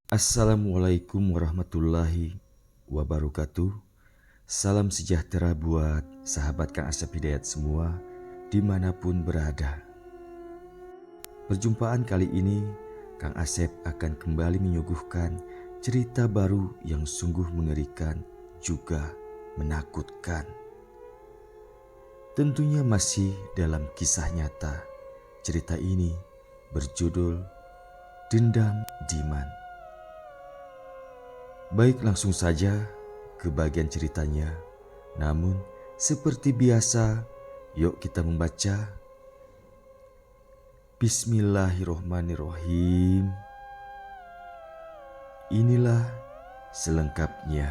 Assalamualaikum warahmatullahi wabarakatuh. Salam sejahtera buat sahabat Kang Asep Hidayat semua dimanapun berada. Perjumpaan kali ini Kang Asep akan kembali menyuguhkan cerita baru yang sungguh mengerikan juga menakutkan. Tentunya masih dalam kisah nyata. Cerita ini berjudul Dendam Diman. Baik, langsung saja ke bagian ceritanya. Namun seperti biasa, yuk kita membaca. Bismillahirrohmanirrohim. Inilah selengkapnya.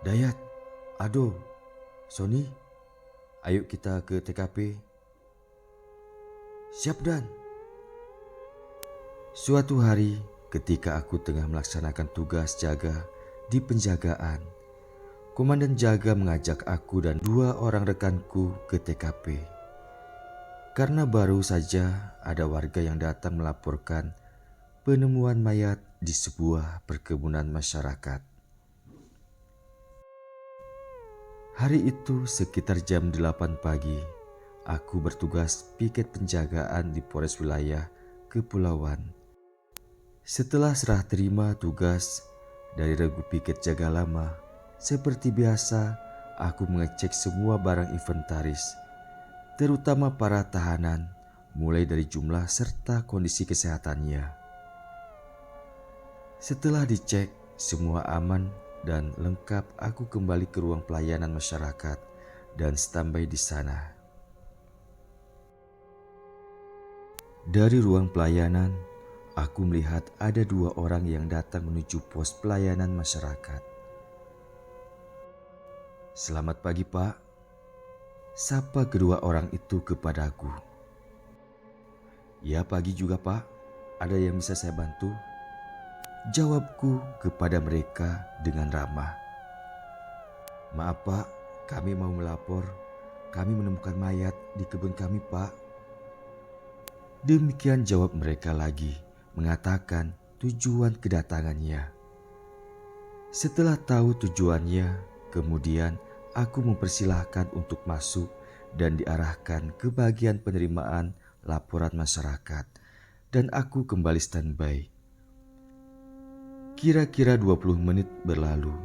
Dayat, Ado, Sony, ayo kita ke TKP. Siap, Dan. Suatu hari ketika aku tengah melaksanakan tugas jaga di penjagaan, komandan jaga mengajak aku dan 2 orang rekanku ke TKP. Karena baru saja ada warga yang datang melaporkan penemuan mayat di sebuah perkebunan masyarakat. Hari itu sekitar jam 8 pagi, aku bertugas piket penjagaan di Polres Wilayah Kepulauan. Setelah serah terima tugas dari regu piket jaga lama, seperti biasa aku mengecek semua barang inventaris, terutama para tahanan, mulai dari jumlah serta kondisi kesehatannya. Setelah dicek semua aman dan lengkap, aku kembali ke ruang pelayanan masyarakat dan standby di sana. Dari ruang pelayanan, aku melihat ada 2 orang yang datang menuju pos pelayanan masyarakat. Selamat pagi, Pak. Sapa kedua orang itu kepadaku. Ya, pagi juga, Pak. Ada yang bisa saya bantu? Jawabku kepada mereka dengan ramah. Maaf, Pak. Kami mau melapor. Kami menemukan mayat di kebun kami, Pak. Demikian jawab mereka lagi, mengatakan tujuan kedatangannya. Setelah tahu tujuannya, kemudian aku mempersilahkan untuk masuk dan diarahkan ke bagian penerimaan laporan masyarakat, dan aku kembali standby. Kira-kira 20 menit berlalu,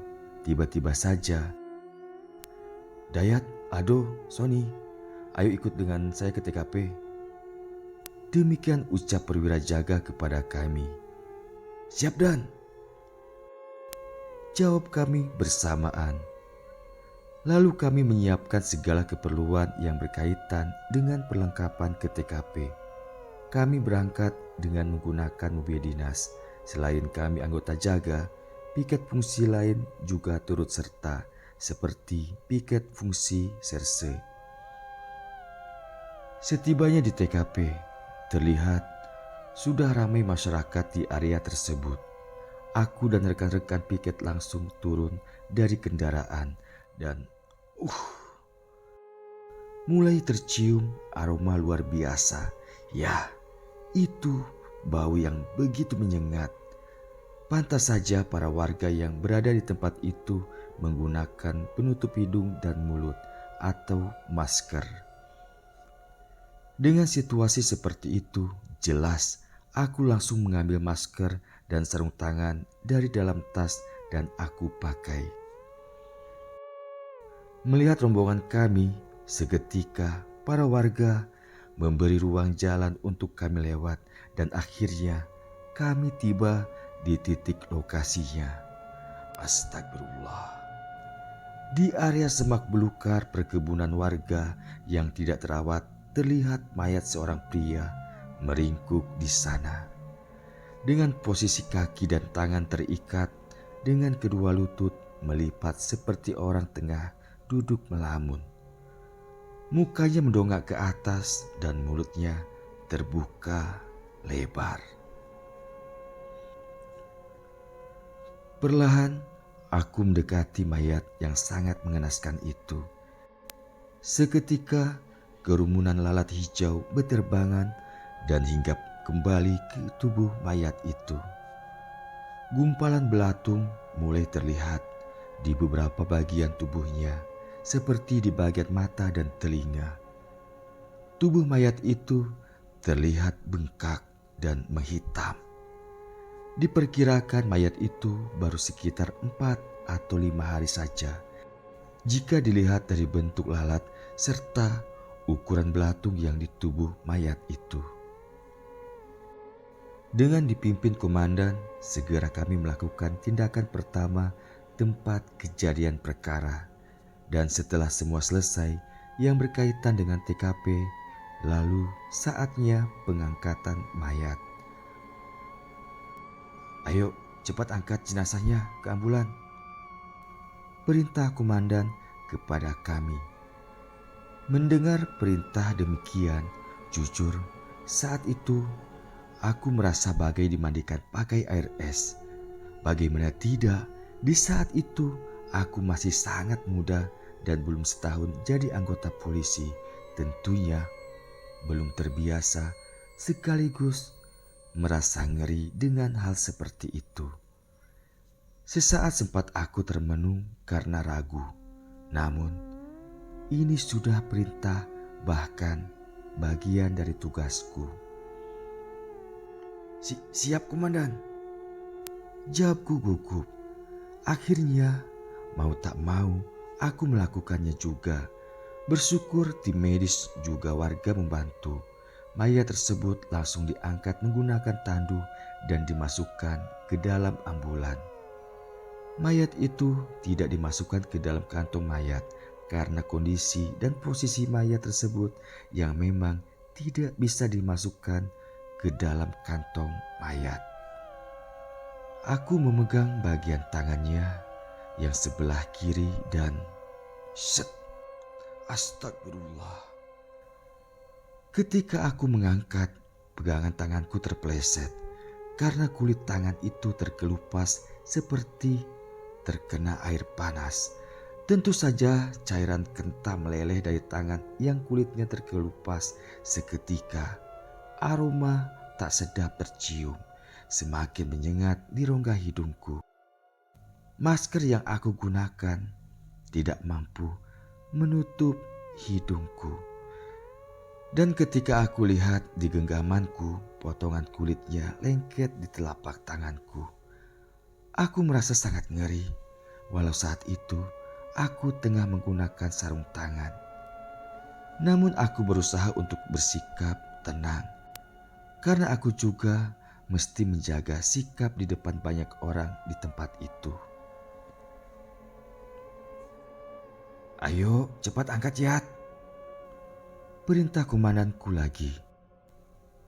tiba-tiba saja, Dayat, Ado, Sony, ayo ikut dengan saya ke TKP. Demikian ucap perwira jaga kepada kami. Siap, Dan. Jawab kami bersamaan. Lalu kami menyiapkan segala keperluan yang berkaitan dengan perlengkapan ke TKP. Kami berangkat dengan menggunakan mobil dinas. Selain kami anggota jaga, piket fungsi lain juga turut serta, seperti piket fungsi serse. Setibanya di TKP, terlihat sudah ramai masyarakat di area tersebut. Aku dan rekan-rekan piket langsung turun dari kendaraan dan mulai tercium aroma luar biasa. Ya, itu bau yang begitu menyengat. Pantas saja para warga yang berada di tempat itu menggunakan penutup hidung dan mulut atau masker. Dengan situasi seperti itu, jelas aku langsung mengambil masker dan sarung tangan dari dalam tas dan aku pakai. Melihat rombongan kami, seketika para warga memberi ruang jalan untuk kami lewat dan akhirnya kami tiba di titik lokasinya. Astagfirullah. Di area semak belukar perkebunan warga yang tidak terawat, terlihat mayat seorang pria meringkuk di sana. Dengan posisi kaki dan tangan terikat, dengan kedua lutut melipat seperti orang tengah duduk melamun. Mukanya mendongak ke atas dan mulutnya terbuka lebar. Perlahan aku mendekati mayat yang sangat mengenaskan itu. Seketika kerumunan lalat hijau berterbangan dan hinggap kembali ke tubuh mayat itu. Gumpalan belatung mulai terlihat di beberapa bagian tubuhnya, seperti di bagian mata dan telinga. Tubuh mayat itu terlihat bengkak dan menghitam. Diperkirakan mayat itu baru sekitar 4 atau 5 hari saja jika dilihat dari bentuk lalat serta ukuran belatung yang di tubuh mayat itu. Dengan dipimpin komandan, segera kami melakukan tindakan pertama tempat kejadian perkara. Dan setelah semua selesai yang berkaitan dengan TKP, lalu saatnya pengangkatan mayat. "Ayo, cepat angkat jenazahnya ke ambulan," perintah komandan kepada kami. Mendengar perintah demikian, jujur saat itu aku merasa bagai dimandikan pakai air es. Bagaimana tidak, di saat itu aku masih sangat muda dan belum setahun jadi anggota polisi. Tentunya belum terbiasa sekaligus merasa ngeri dengan hal seperti itu. Sesaat sempat aku termenung karena ragu. Namun ini sudah perintah, bahkan bagian dari tugasku. Siap komandan," jawabku gugup. Akhirnya mau tak mau aku melakukannya juga. Bersyukur tim medis juga warga membantu. Mayat tersebut langsung diangkat menggunakan tandu dan dimasukkan ke dalam ambulan. Mayat itu tidak dimasukkan ke dalam kantong mayat karena kondisi dan posisi mayat tersebut yang memang tidak bisa dimasukkan ke dalam kantong mayat. Aku memegang bagian tangannya yang sebelah kiri dan set, astagfirullah. Ketika aku mengangkat, pegangan tanganku terpeleset karena kulit tangan itu terkelupas seperti terkena air panas. Tentu saja cairan kental meleleh dari tangan yang kulitnya terkelupas seketika. Aroma tak sedap tercium, semakin menyengat di rongga hidungku. Masker yang aku gunakan tidak mampu menutup hidungku. Dan ketika aku lihat di genggamanku, potongan kulitnya lengket di telapak tanganku. Aku merasa sangat ngeri, walau saat itu aku tengah menggunakan sarung tangan. Namun aku berusaha untuk bersikap tenang, karena aku juga mesti menjaga sikap di depan banyak orang di tempat itu. "Ayo cepat angkat Yat," perintah komandanku lagi.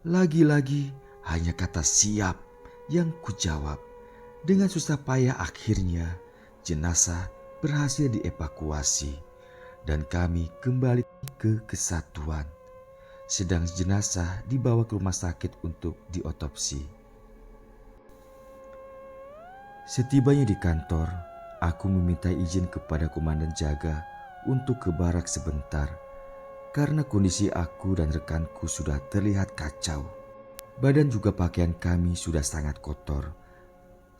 Lagi-lagi hanya kata siap yang kujawab. Dengan susah payah akhirnya jenazah berhasil dievakuasi dan kami kembali ke kesatuan. Sedang jenazah dibawa ke rumah sakit untuk diotopsi. Setibanya di kantor, aku meminta izin kepada komandan jaga untuk ke barak sebentar karena kondisi aku dan rekanku sudah terlihat kacau. Badan juga pakaian kami sudah sangat kotor.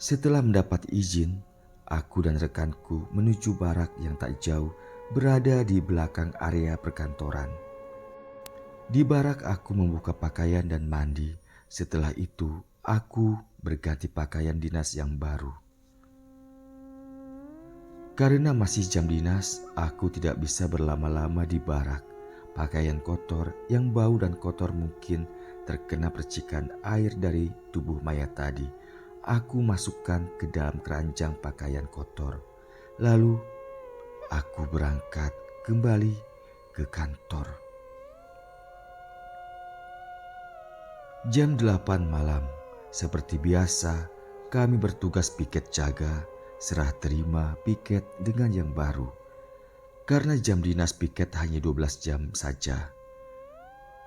Setelah mendapat izin, aku dan rekanku menuju barak yang tak jauh berada di belakang area perkantoran. Di barak aku membuka pakaian dan mandi. Setelah itu aku berganti pakaian dinas yang baru. Karena masih jam dinas, aku tidak bisa berlama-lama di barak. Pakaian kotor yang bau dan kotor mungkin terkena percikan air dari tubuh mayat tadi. Aku masukkan ke dalam keranjang pakaian kotor. Lalu aku berangkat kembali ke kantor. Jam 8 malam, seperti biasa kami bertugas piket jaga, serah terima piket dengan yang baru. Karena jam dinas piket hanya 12 jam saja.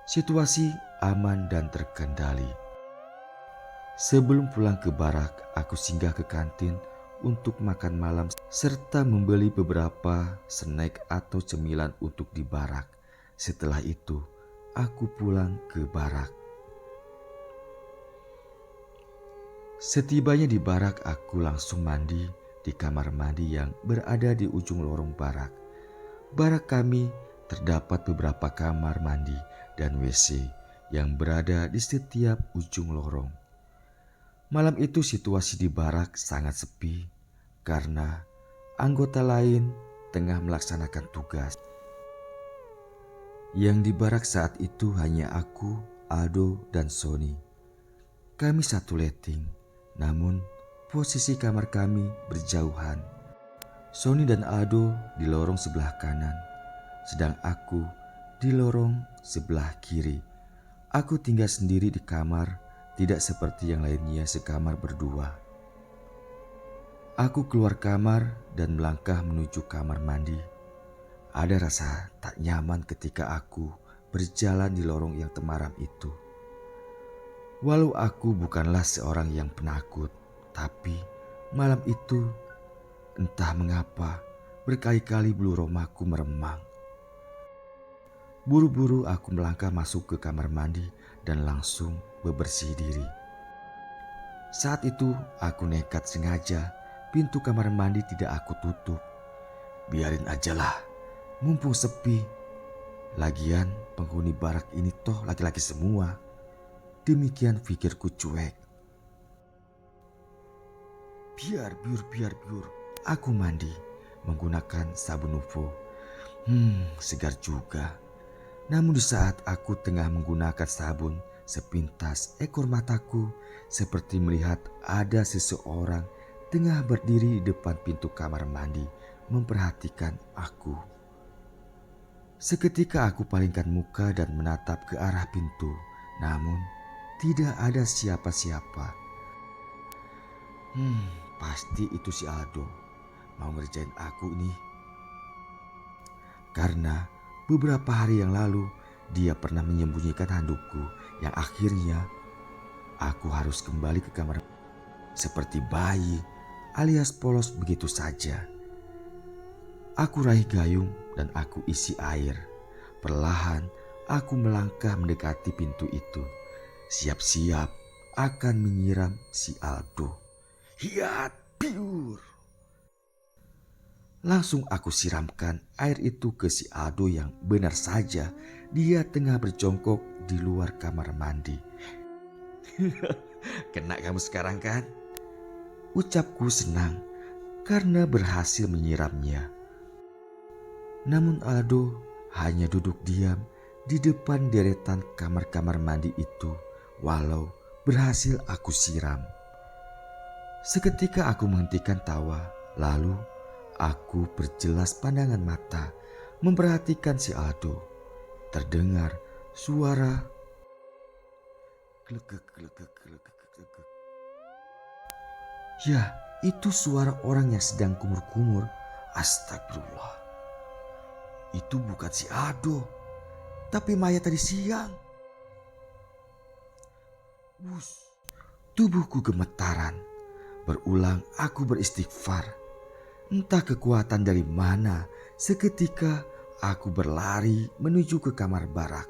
Situasi aman dan terkendali. Sebelum pulang ke barak, aku singgah ke kantin untuk makan malam serta membeli beberapa snack atau cemilan untuk di barak. Setelah itu, aku pulang ke barak. Setibanya di barak, aku langsung mandi di kamar mandi yang berada di ujung lorong barak. Barak kami terdapat beberapa kamar mandi dan WC yang berada di setiap ujung lorong. Malam itu situasi di barak sangat sepi karena anggota lain tengah melaksanakan tugas. Yang di barak saat itu hanya aku, Aldo, dan Sony. Kami satu letting, namun posisi kamar kami berjauhan. Sony dan Aldo di lorong sebelah kanan, sedang aku di lorong sebelah kiri. Aku tinggal sendiri di kamar, tidak seperti yang lainnya sekamar berdua. Aku keluar kamar dan melangkah menuju kamar mandi. Ada rasa tak nyaman ketika aku berjalan di lorong yang temaram itu. Walau aku bukanlah seorang yang penakut, tapi malam itu entah mengapa berkali-kali bulu romaku meremang. Buru-buru aku melangkah masuk ke kamar mandi dan langsung bebersih diri. Saat itu aku nekat sengaja pintu kamar mandi tidak aku tutup. Biarin ajalah, mumpung sepi. Lagian penghuni barak ini toh laki-laki semua. Demikian pikirku cuek. Biar biur. Aku mandi menggunakan sabun UFO. Segar juga. Namun di saat aku tengah menggunakan sabun, sepintas ekor mataku seperti melihat ada seseorang tengah berdiri di depan pintu kamar mandi memperhatikan aku. Seketika aku palingkan muka dan menatap ke arah pintu, namun tidak ada siapa-siapa. Pasti itu si Aldo mau ngerjain aku ini. Karena beberapa hari yang lalu dia pernah menyembunyikan handukku yang akhirnya aku harus kembali ke kamar seperti bayi alias polos begitu saja. Aku raih gayung dan aku isi air. Perlahan aku melangkah mendekati pintu itu. Siap-siap akan menyiram si Aldo. Hiat biur. Langsung aku siramkan air itu ke si Aldo yang benar saja dia tengah berjongkok di luar kamar mandi. Kena kamu sekarang kan? Ucapku senang karena berhasil menyiramnya. Namun Aldo hanya duduk diam di depan deretan kamar-kamar mandi itu walau berhasil aku siram. Seketika aku menghentikan tawa, lalu aku perjelas pandangan mata memperhatikan si Aldo. Terdengar suara klegek. Ya, itu suara orang yang sedang kumur-kumur. Astagfirullah. Itu bukan si Aldo, tapi mayat tadi siang. Tubuhku gemetaran. Berulang aku beristighfar. Entah kekuatan dari mana, seketika aku berlari menuju ke kamar barak.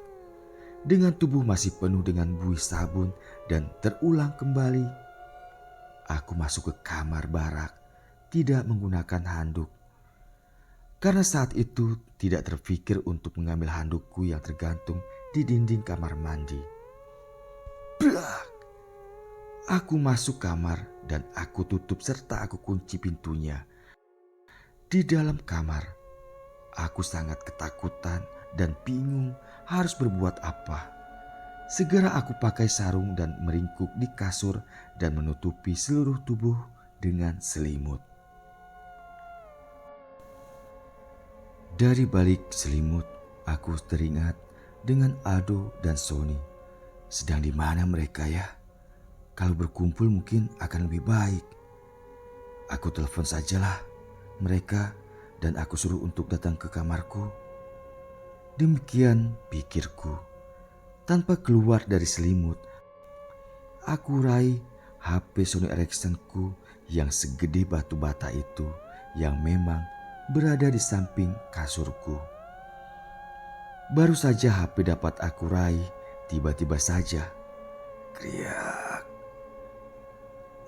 Dengan tubuh masih penuh dengan buih sabun dan terulang kembali. Aku masuk ke kamar barak, tidak menggunakan handuk. Karena saat itu tidak terpikir untuk mengambil handukku yang tergantung di dinding kamar mandi. Brak! Aku masuk kamar dan aku tutup serta aku kunci pintunya. Di dalam kamar, aku sangat ketakutan dan bingung harus berbuat apa. Segera aku pakai sarung dan meringkuk di kasur dan menutupi seluruh tubuh dengan selimut. Dari balik selimut, aku teringat dengan Aldo dan Sony. Sedang di mana mereka ya? Kalau berkumpul mungkin akan lebih baik. Aku telepon sajalah mereka dan aku suruh untuk datang ke kamarku. Demikian pikirku. Tanpa keluar dari selimut, aku raih HP Sony Ericssonku yang segede batu bata itu yang memang berada di samping kasurku. Baru saja HP dapat aku raih, tiba-tiba saja kriak.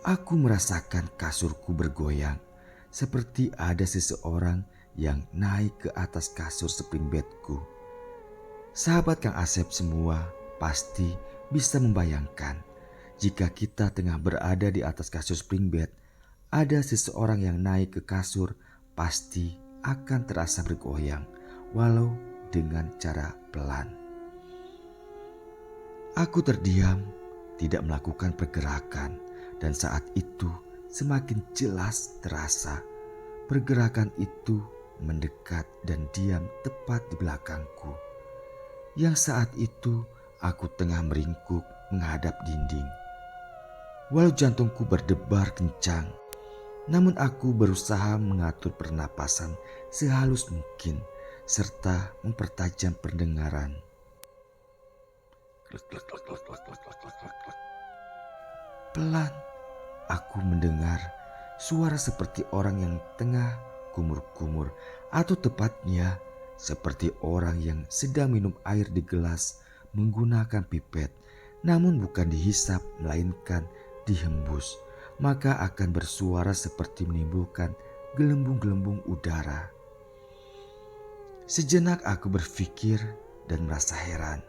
Aku merasakan kasurku bergoyang, seperti ada seseorang yang naik ke atas kasur spring bedku. Sahabat Kang Asep semua pasti bisa membayangkan jika kita tengah berada di atas kasur spring bed, ada seseorang yang naik ke kasur, pasti akan terasa bergoyang walau dengan cara pelan. Aku terdiam, tidak melakukan pergerakan, dan saat itu semakin jelas terasa pergerakan itu mendekat dan diam tepat di belakangku. Yang saat itu aku tengah meringkuk menghadap dinding. Walau jantungku berdebar kencang, namun aku berusaha mengatur pernapasan sehalus mungkin serta mempertajam pendengaran. Pelan aku mendengar suara seperti orang yang tengah kumur-kumur, atau tepatnya seperti orang yang sedang minum air di gelas menggunakan pipet, namun bukan dihisap melainkan dihembus, maka akan bersuara seperti menimbulkan gelembung-gelembung udara. Sejenak aku berpikir dan merasa heran,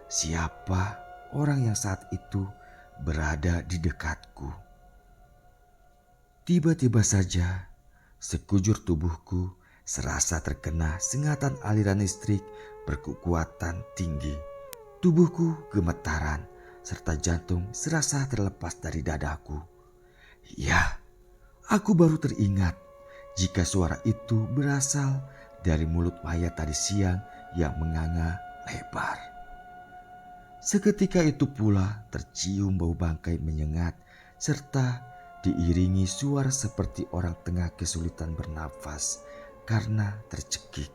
siapa orang yang saat itu berada di dekatku. Tiba-tiba saja sekujur tubuhku serasa terkena sengatan aliran listrik berkekuatan tinggi. Tubuhku gemetaran serta jantung serasa terlepas dari dadaku. Ya, aku baru teringat jika suara itu berasal dari mulut mayat tadi siang yang menganga lebar. Seketika itu pula tercium bau bangkai menyengat serta diiringi suara seperti orang tengah kesulitan bernafas karena tercekik.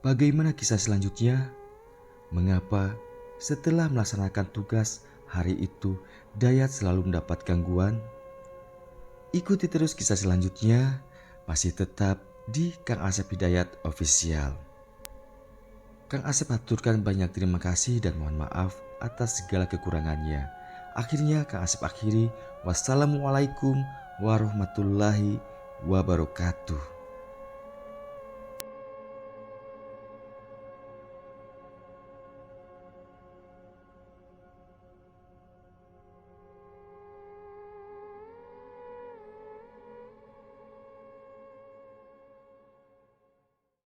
Bagaimana kisah selanjutnya? Mengapa setelah melaksanakan tugas hari itu Dayat selalu mendapat gangguan? Ikuti terus kisah selanjutnya, masih tetap di Kang Asep Hidayat Official. Kang Asep aturkan banyak terima kasih dan mohon maaf atas segala kekurangannya. Akhirnya Kang Asep akhiri, wassalamualaikum warahmatullahi wabarakatuh.